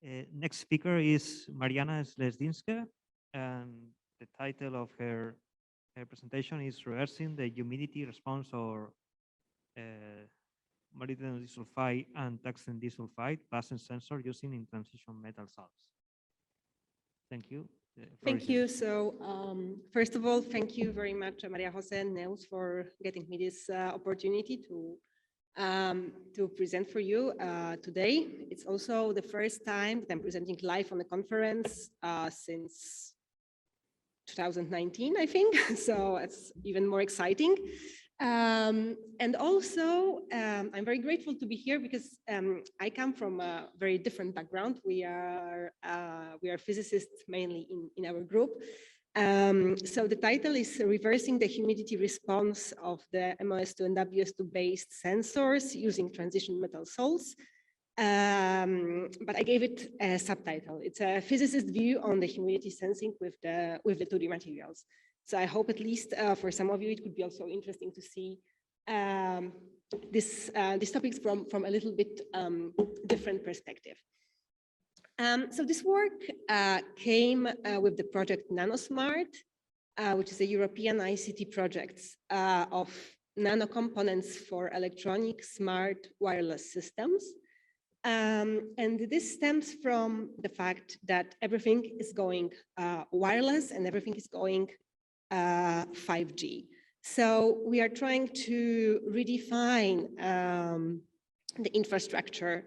Next speaker is Marianna Sledzinska, and the title of her presentation is Reversing the Humidity Response or molybdenum disulfide and tungsten disulfide Basen sensor using in transition metal salts. Thank you. Thank you. So first of all, thank you very much, Maria Jose and Neus, for getting me this opportunity to present for you today. It's also the first time that I'm presenting live on the conference since 2019, I think. So it's even more exciting. And also, I'm very grateful to be here because I come from a very different background. We are physicists mainly in our group. So the title is Reversing the Humidity Response of the MoS2 and WS2 based sensors using transition metal salts. But I gave it a subtitle. It's a physicist view on the humidity sensing with the 2D materials. So I hope at least for some of you, it could be also interesting to see these topics from a little bit different perspective. So this work came with the project NanoSmart, which is a European ICT project of nano components for electronic smart wireless systems. And this stems from the fact that everything is going wireless and everything is going 5G. So we are trying to redefine the infrastructure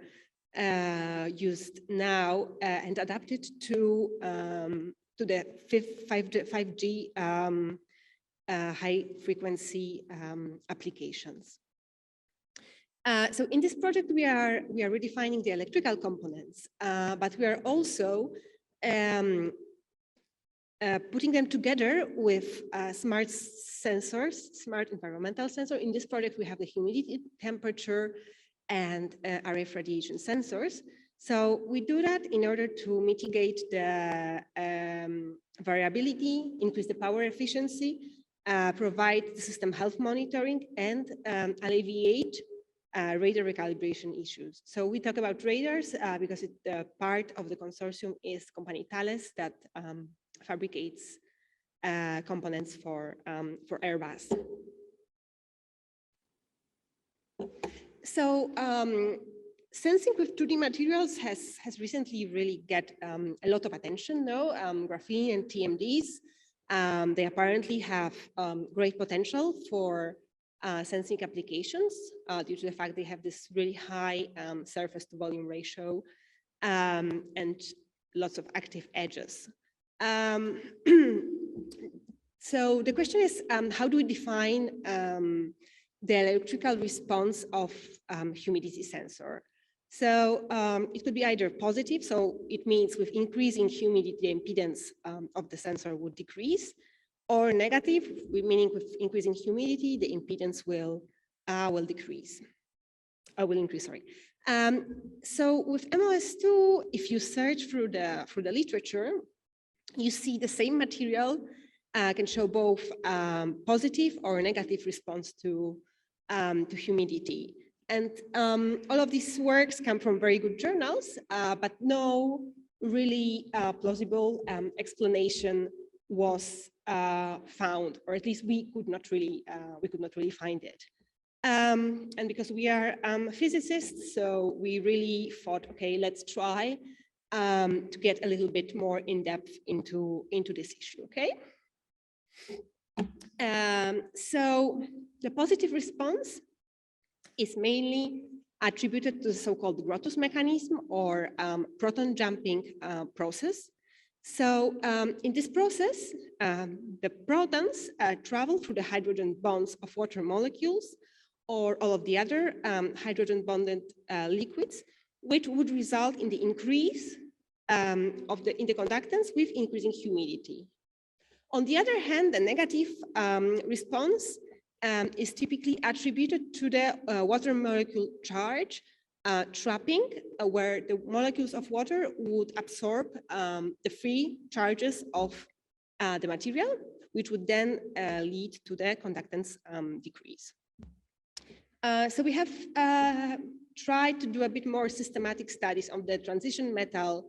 used now and adapt it to the 5G high frequency applications. So in this project, we are redefining the electrical components, but we are also putting them together with smart sensors, smart environmental sensor. In this project, we have the humidity, temperature, and RF radiation sensors. So we do that in order to mitigate the variability, increase the power efficiency, provide the system health monitoring, and alleviate radar recalibration issues. So we talk about radars because part of the consortium is company Thales that fabricates components for Airbus. So sensing with 2D materials has recently really get a lot of attention now. Graphene and TMDs, they apparently have great potential for sensing applications due to the fact they have this really high surface to volume ratio and lots of active edges. So the question is, how do we define the electrical response of humidity sensor? So it could be either positive, so it means with increasing humidity, the impedance of the sensor would decrease, or negative, meaning with increasing humidity, the impedance will decrease, or will increase, sorry. So with MoS2, if you search through the literature, you see the same material can show both positive or negative response to humidity. And all of these works come from very good journals, but no really plausible explanation was found, or at least we could not really find it. And because we are physicists, so we really thought, okay, let's try to get a little bit more in depth into this issue, okay? So the positive response is mainly attributed to the so-called Grotthuss mechanism or proton jumping process. So in this process, the protons travel through the hydrogen bonds of water molecules or all of the other hydrogen bonded liquids, which would result in the increase in the conductance with increasing humidity. On the other hand, the negative response is typically attributed to the water molecule charge trapping, where the molecules of water would absorb the free charges of the material, which would then lead to the conductance decrease. So we have tried to do a bit more systematic studies on the transition metal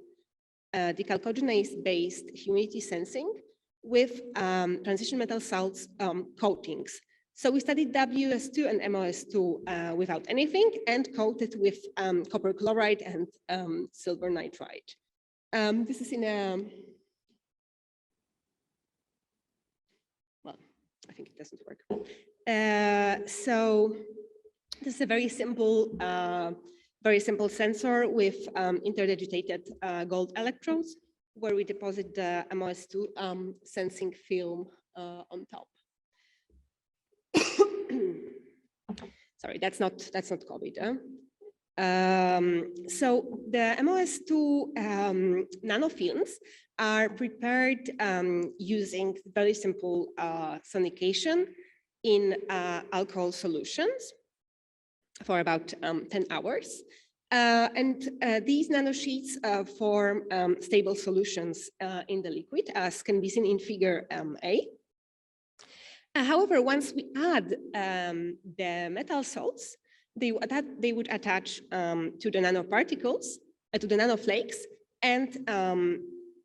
dichalcogenides-based humidity sensing with transition metal salts coatings. So we studied WS2 and MoS2 without anything and coated with copper chloride and silver nitrite. This is in a, well, I think it doesn't work. So this is a very simple sensor with interdigitated gold electrodes where we deposit the MoS2 sensing film on top. Sorry, that's not COVID. So the MoS2 nanofilms are prepared using very simple sonication in alcohol solutions for about 10 hours. And these nanosheets form stable solutions in the liquid, as can be seen in figure A. However, once we add the metal salts, they would attach to the nanoparticles, to the nanoflakes, and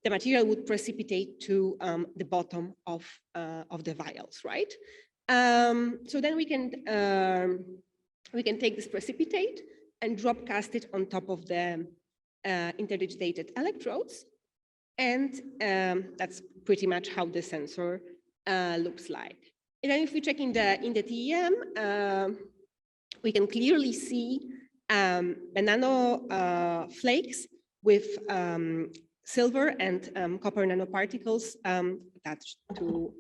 the material would precipitate to the bottom of the vials, right? So then we can take this precipitate and drop cast it on top of the interdigitated electrodes. And that's pretty much how the sensor looks like. And then if we check in the TEM, we can clearly see the nano flakes with silver and copper nanoparticles attached to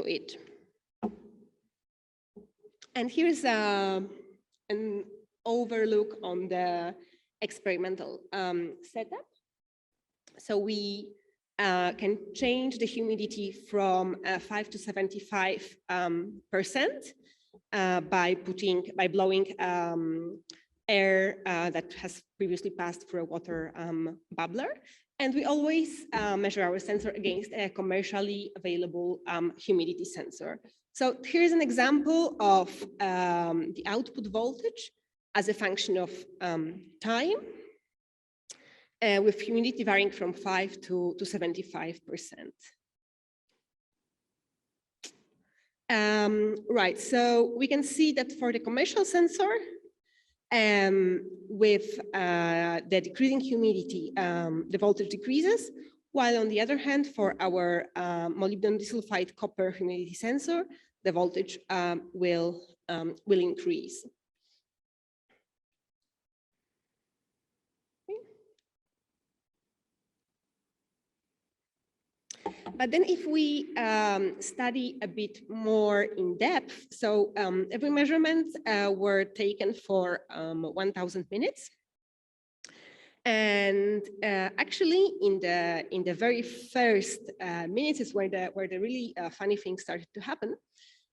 it. And here's an overlook on the experimental setup. So we can change the humidity from 5 to 75% by blowing air that has previously passed through a water bubbler. And we always measure our sensor against a commercially available humidity sensor. So here's an example of the output voltage as a function of time, with humidity varying from 5 to 75%. Right, so we can see that for the commercial sensor, with the decreasing humidity, the voltage decreases, while on the other hand, for our molybdenum disulfide copper humidity sensor, the voltage will increase. But then if we study a bit more in depth, so every measurement were taken for 1,000 minutes. And actually in the very first minutes is where the really funny things started to happen.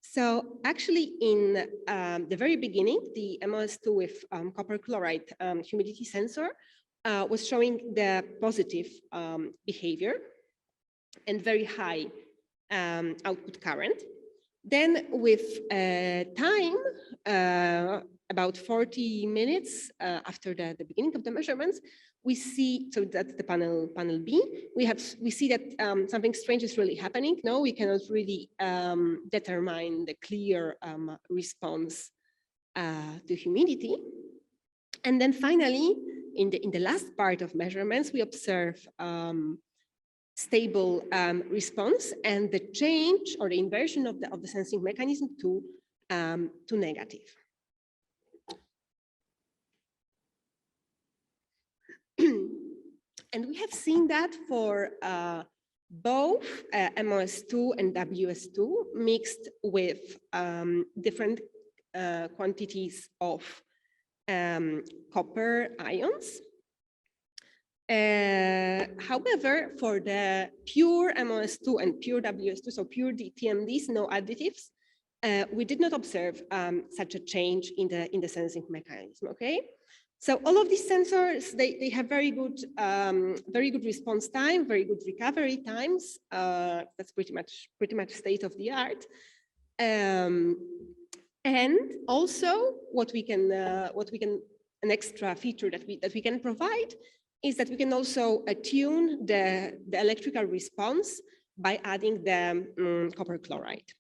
So actually in the very beginning, the MoS2 with copper chloride humidity sensor was showing the positive behavior and very high output current. Then with time, about 40 minutes after the beginning of the measurements, we see, so that's the panel B, we see that something strange is really happening. No, we cannot really determine the clear response to humidity. And then finally, in the last part of measurements, we observe stable response and the change or the inversion of the sensing mechanism to negative. And we have seen that for both MoS2 and WS2 mixed with different quantities of copper ions. However, for the pure MoS2 and pure WS2, so pure TMDs, no additives, we did not observe such a change in the sensing mechanism. Okay, so all of these sensors they have very good response time, very good recovery times. That's pretty much state of the art. And also what we can an extra feature that we can provide is that we can also tune the electrical response by adding the copper chloride.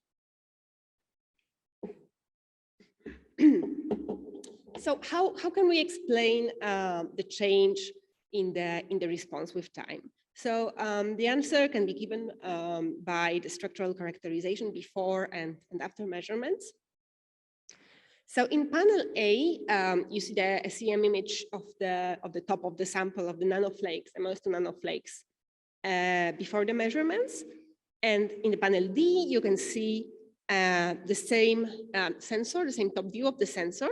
So how can we explain the change in the response with time? So the answer can be given by the structural characterization before and after measurements. So in panel A, you see the SEM image of the top of the sample of the nanoflakes, the MoS2 nanoflakes before the measurements. And in the panel D, you can see the same sensor, the same top view of the sensor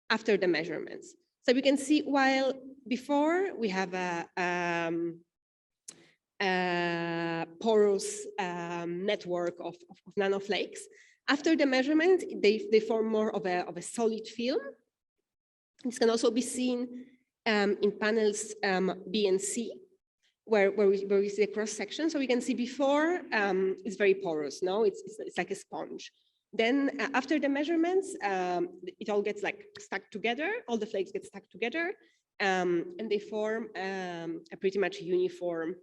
after the measurements. So we can see while before we have a porous network of nanoflakes, after the measurement, they form more of a solid film. This can also be seen in panels B and C, where we see the cross section. So we can see before it's very porous. No, it's like a sponge. Then after the measurements, it all gets like stuck together. All the flakes get stuck together, and they form a pretty much uniform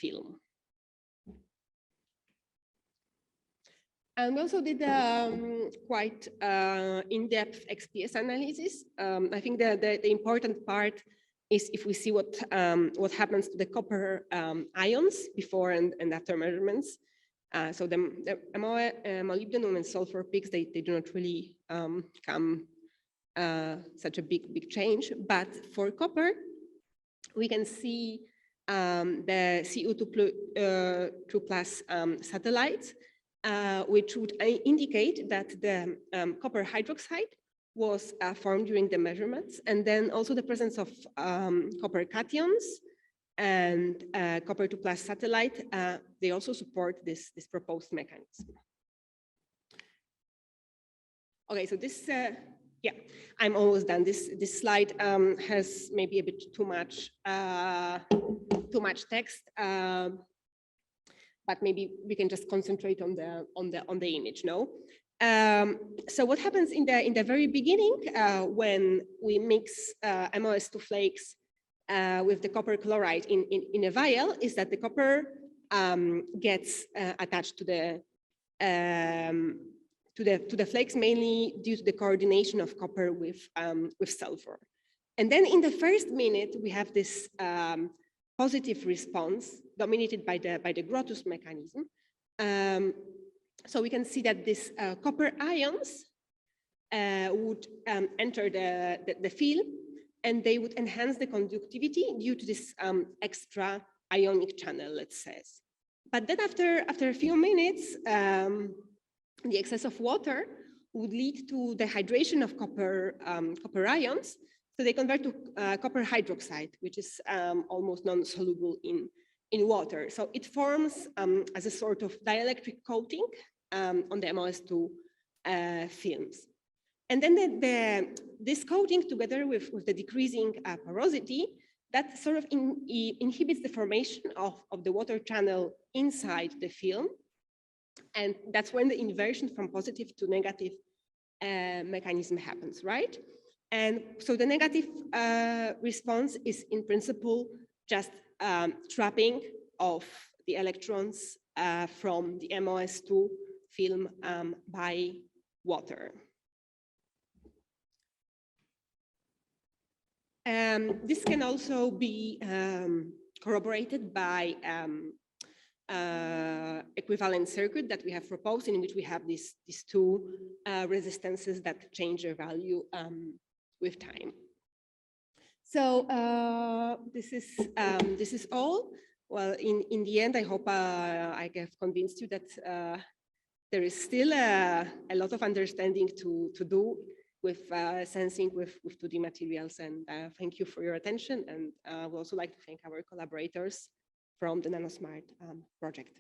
film. And we also did quite in-depth XPS analysis. I think the important part is if we see what happens to the copper ions before and after measurements. So the molybdenum and sulfur peaks, they do not really come such a big change. But for copper, we can see the Cu2 plus satellites, which would indicate that the copper hydroxide was formed during the measurements, and then also the presence of copper cations and copper 2 plus satellite, they also support this proposed mechanism. Okay, so this, yeah, I'm almost done. This slide has maybe a bit too much text, but maybe we can just concentrate on the image, no? So what happens in the very beginning when we mix MoS2 flakes with the copper chloride in a vial is that the copper gets attached to the flakes, mainly due to the coordination of copper with sulfur. And then in the first minute, we have this positive response dominated by the Grotthuss mechanism. So we can see that these copper ions would enter the field, and they would enhance the conductivity due to this extra ionic channel, let's say. But then after a few minutes, the excess of water would lead to the hydration of copper ions. So they convert to copper hydroxide, which is almost non-soluble in water. So it forms as a sort of dielectric coating on the MoS2 films. And then this coating, together with the decreasing porosity, that sort of inhibits the formation of the water channel inside the film. And that's when the inversion from positive to negative mechanism happens, right? And so the negative response is in principle just trapping of the electrons from the MoS2 film by water. This can also be corroborated by equivalent circuit that we have proposed, in which we have these two resistances that change their value with time. So this is all. Well, in the end, I hope I have convinced you that there is still a lot of understanding to do with sensing with 2D materials. And thank you for your attention. And I would also like to thank our collaborators from the NanoSmart project.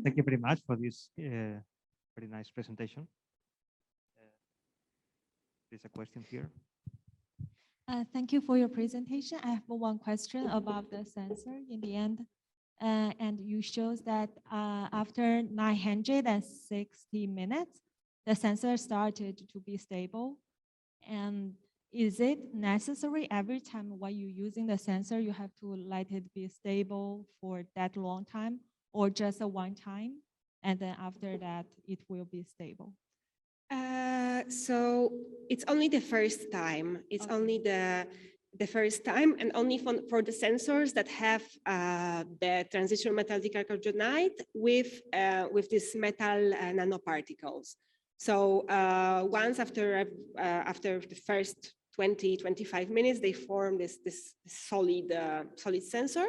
Thank you very much for this very nice presentation. There's a question here. Thank you for your presentation. I have one question about the sensor in the end. and you shows that after 960 minutes, the sensor started to be stable. And is it necessary every time when you're using the sensor, you have to let it be stable for that long time, or just a one time, and then after that, it will be stable? So it's only the first time. It's Okay. only the first time, and only for the sensors that have the transition metal dichalcogenide with these metal nanoparticles. So once after the first 20-25 minutes, they form this solid sensor.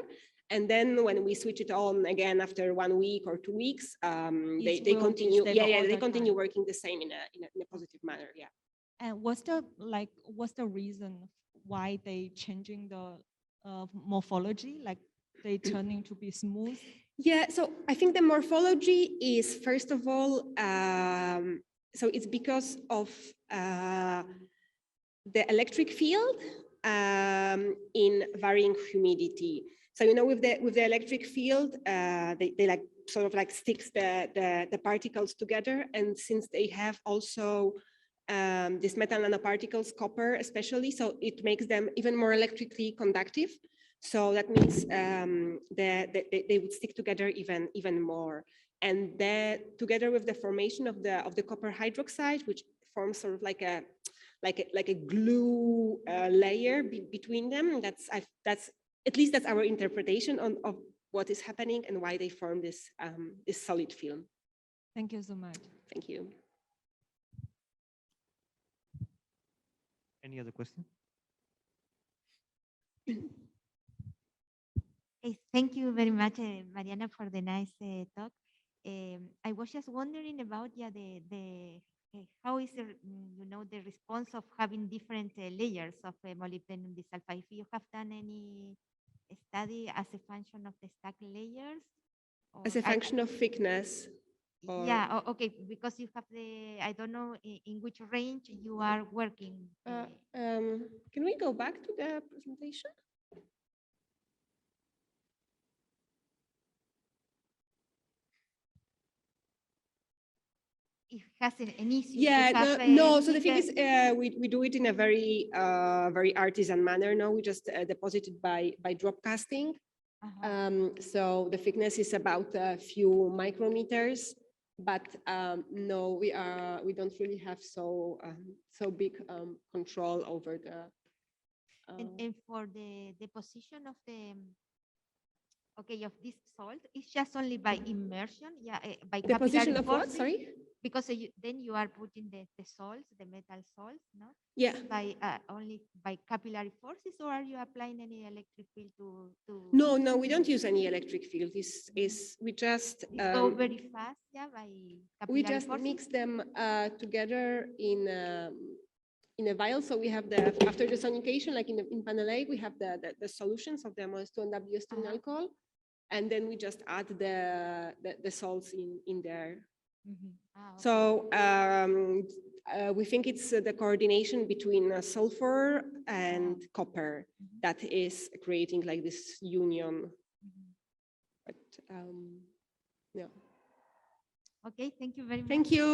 And then when we switch it on again after 1 week or 2 weeks, they continue. They continue working the same in a positive manner. Yeah. And what's the reason why they changing the morphology? Like they turning to be smooth? Yeah. So I think the morphology is, first of all, so it's because of the electric field in varying humidity. So, you know, with the electric field, they like sort of like sticks the particles together. And since they have also these metal nanoparticles, copper especially, so it makes them even more electrically conductive. So that means they would stick together even more. And that, together with the formation of the copper hydroxide, which forms sort of like a glue layer between them, that's at least that's our interpretation of what is happening and why they form this solid film. Thank you so much. Thank you. Any other question? Thank you very much, Marianna, for the nice talk. I was just wondering about how is the response of having different layers of molybdenum disulfide. If you have done any study as a function of the stack layers, As a function of thickness. Yeah, okay, because you have I don't know in which range you are working. Can we go back to the presentation? It has an issue. Yeah, no. So the thing is, we do it in a very very artisan manner. No, we just deposit it by drop casting. So the thickness is about a few micrometers, but no, we don't really have so big control over the. And for the deposition of the of this salt, it's just only by immersion, by Deposition capillary of what? forces? Sorry. Because then you are putting the salts, the metal salts, no? Yeah. By only by capillary forces, or are you applying any electric field to? No, we don't use any electric field. We just go very fast, yeah, by capillary we just forces? mix them together in a vial. So we have after the sonication, like in panel A, we have the solutions of the MoS2 and WS2 in alcohol, and then we just add the salts in there. Okay. So we think it's the coordination between sulfur and copper that is creating like this union. But yeah. Okay, thank you very much. Thank you.